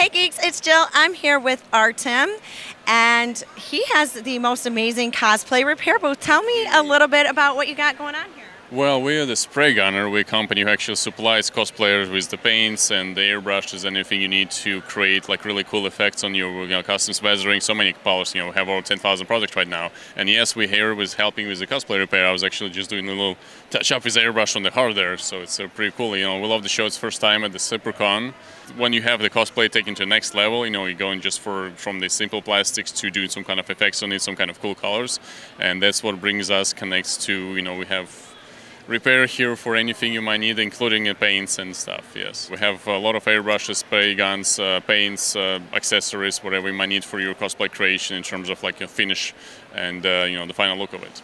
Hey geeks, it's Jill. I'm here with Artem, and he has the most amazing cosplay repair booth. Tell me a little bit about what you got going on here. Well, we are the SprayGunner. We're a company who actually supplies cosplayers with the paints and the airbrushes, anything you need to create like really cool effects on your custom weathering. So many colors, we have over 10,000 products right now. And yes, we're here with helping with the cosplay repair. I was actually just doing a little touch up with the airbrush on the heart there, so it's pretty cool. We love the show. It's first time at the Supercon. When you have the cosplay taken to the next level, you're going just from the simple plastics to doing some kind of effects on it, some kind of cool colors, and that's what brings us connects to we have repair here for anything you might need, including paints and stuff. Yes, we have a lot of airbrushes, spray guns, paints, accessories, whatever you might need for your cosplay creation in terms of like a finish and the final look of it.